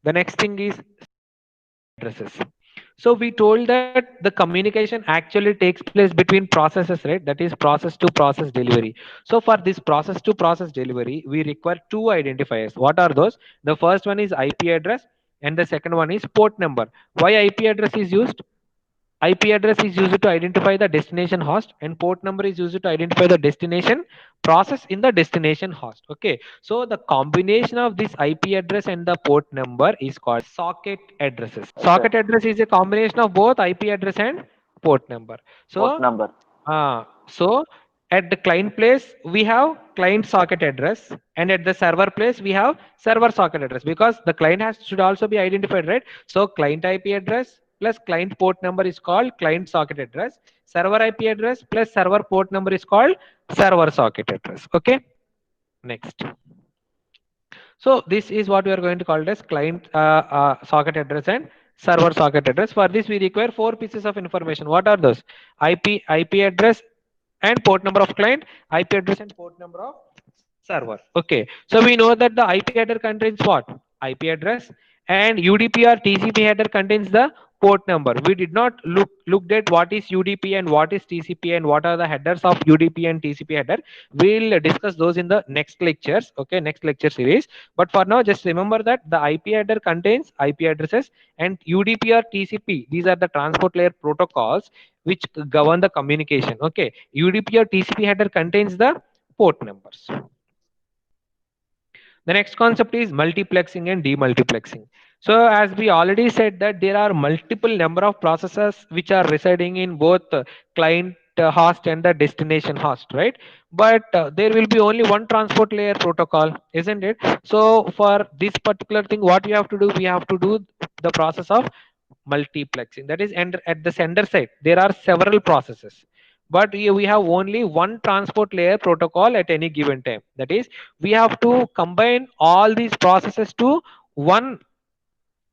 The next thing is addresses. So we told that the communication actually takes place between processes, right? That is process to process delivery. So for this process to process delivery, we require two identifiers. What are those? The first one is IP address and the second one is port number. Why IP address is used? IP address is used to identify the destination host and port number is used to identify the destination process in the destination host. Okay. So the combination of this IP address and the port number is called socket addresses. Okay. Socket address is a combination of both IP address and port number. Port So, number. so at the client place we have client socket address, and at the server place we have server socket address, because the client has should also be identified, right? So client IP address plus client port number is called client socket address. Server IP address plus server port number is called server socket address. Okay. Next. So this is what we are going to call it as client socket address and server socket address. For this, we require four pieces of information. What are those? IP address and port number of client, IP address and port number of server. Okay. So we know that the IP header contains what? IP address, and UDP or TCP header contains the port number. We did not looked at what is UDP and what is TCP and what are the headers of UDP and TCP header. We'll discuss those in the next lectures. Okay, next lecture series. But for now, just remember that the IP header contains IP addresses, and UDP or TCP. These are the transport layer protocols which govern the communication. Okay, UDP or TCP header contains the port numbers. The next concept is multiplexing and demultiplexing. So as we already said that there are multiple number of processes which are residing in both client host and the destination host, right? But there will be only one transport layer protocol, isn't it? So for this particular thing, what we have to do, we have to do the process of multiplexing. That is, and at the sender side, there are several processes, but we have only one transport layer protocol at any given time. That is, we have to combine all these processes to one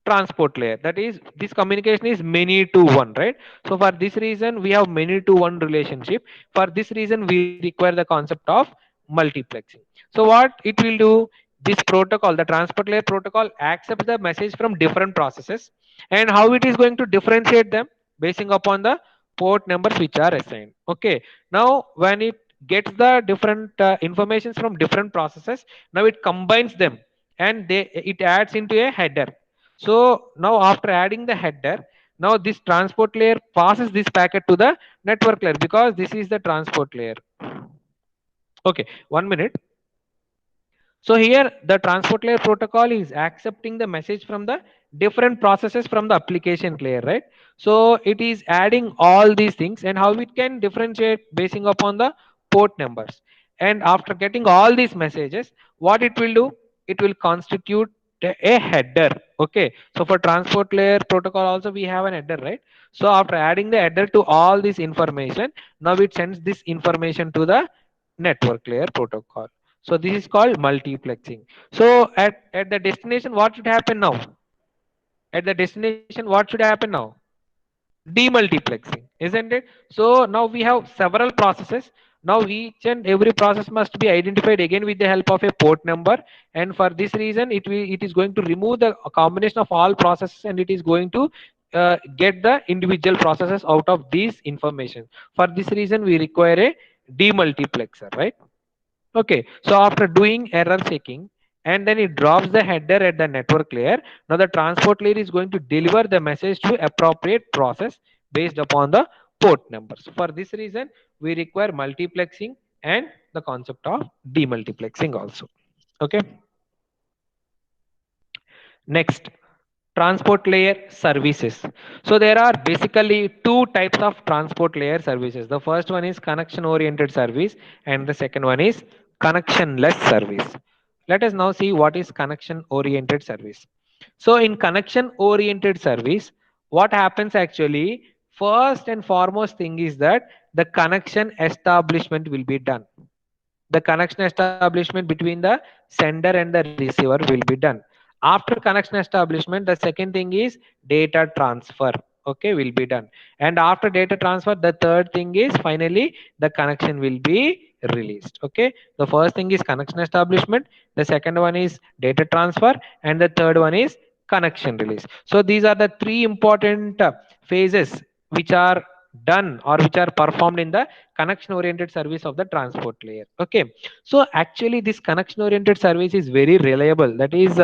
transport layer. That is, this communication is many to one, right? So for this reason we have many to one relationship. For this reason we require the concept of multiplexing. So what it will do, this protocol, the transport layer protocol, accepts the message from different processes, and how it is going to differentiate them basing upon the port numbers which are assigned. Okay. Now when it gets the different informations from different processes, now it combines them and it adds into a header. So now after adding the header, now this transport layer passes this packet to the network layer, because this is the transport layer. Okay, 1 minute. So here the transport layer protocol is accepting the message from the different processes from the application layer, right? So it is adding all these things, and how it can differentiate basing upon the port numbers. And after getting all these messages, what it will do, it will constitute a header. Okay. So for transport layer protocol also we have an header, right? So after adding the header to all this information, now it sends this information to the network layer protocol. So this is called multiplexing. So at the destination, what should happen now? At the destination, what should happen now? Demultiplexing, isn't it? So now we have several processes. Now each and every process must be identified again with the help of a port number, and for this reason it is going to remove the combination of all processes, and it is going to get the individual processes out of these information. For this reason we require a demultiplexer, right? Okay, so after doing error checking, and then it drops the header at the network layer. Now the transport layer is going to deliver the message to appropriate process based upon the port numbers. For this reason, we require multiplexing and the concept of demultiplexing also. Okay. Next, transport layer services. So there are basically two types of transport layer services. The first one is connection oriented service, and the second one is connectionless service. Let us now see what is connection oriented service. So in connection oriented service, what happens actually, first and foremost thing is that the connection establishment will be done. The connection establishment between the sender and the receiver will be done. After connection establishment, the second thing is data transfer. Okay, will be done. And after data transfer, the third thing is finally the connection will be released. Okay, the first thing is connection establishment, the second one is data transfer, and the third one is connection release. So these are the three important phases which are done or which are performed in the connection oriented service of the transport layer. Okay, so actually this connection oriented service is very reliable. That is,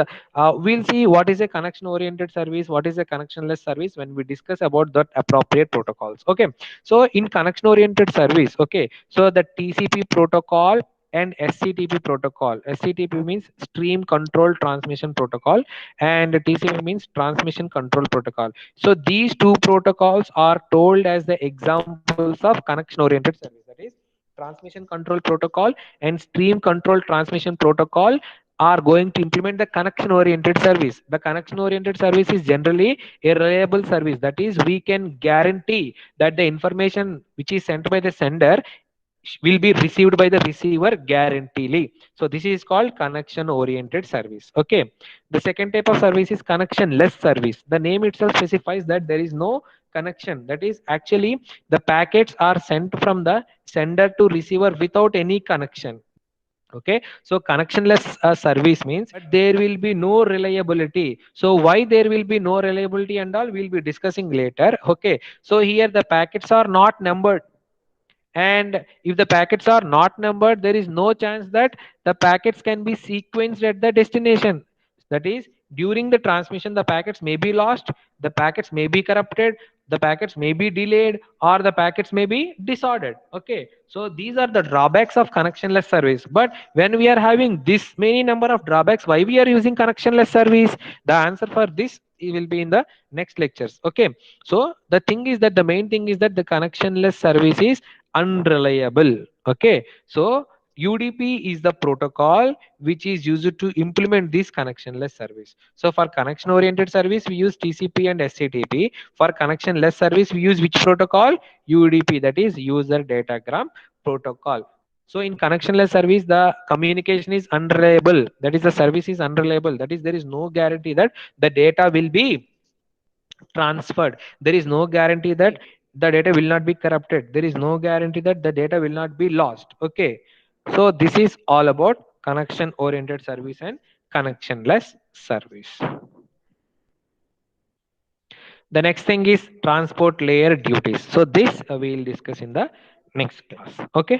we'll see what is a connection oriented service, what is a connectionless service when we discuss about that appropriate protocols. Okay, so in connection oriented service, okay, so the TCP protocol and SCTP protocol. SCTP means stream control transmission protocol, and TCP means transmission control protocol. So these two protocols are told as the examples of connection oriented service. That is, transmission control protocol and stream control transmission protocol are going to implement the connection oriented service. The connection oriented service is generally a reliable service. That is, we can guarantee that the information which is sent by the sender will be received by the receiver guaranteely. So this is called connection oriented service. Okay, the second type of service is connectionless service. The name itself specifies that there is no connection. That is, actually the packets are sent from the sender to receiver without any connection. Okay, so connectionless service means but there will be no reliability. So why there will be no reliability and all we'll be discussing later. Okay, so here the packets are not numbered, and if the packets are not numbered, there is no chance that the packets can be sequenced at the destination. That is, during the transmission the packets may be lost, the packets may be corrupted, the packets may be delayed, or the packets may be disordered. Okay, so these are the drawbacks of connectionless service. But when we are having this many number of drawbacks, why we are using connectionless service? The answer for this will be in the next lectures. Okay, so the thing is that the main thing is that the connectionless service is unreliable. Okay, so UDP is the protocol which is used to implement this connectionless service. So for connection oriented service we use TCP and SCTP. For connectionless service we use which protocol? UDP, that is user datagram protocol. So in connectionless service the communication is unreliable, that is the service is unreliable. That is, there is no guarantee that the data will be transferred. There is no guarantee that the data will not be corrupted. There is no guarantee that the data will not be lost. Okay, so this is all about connection oriented service and connectionless service. The next thing is transport layer duties. So this we will discuss in the next class. Okay.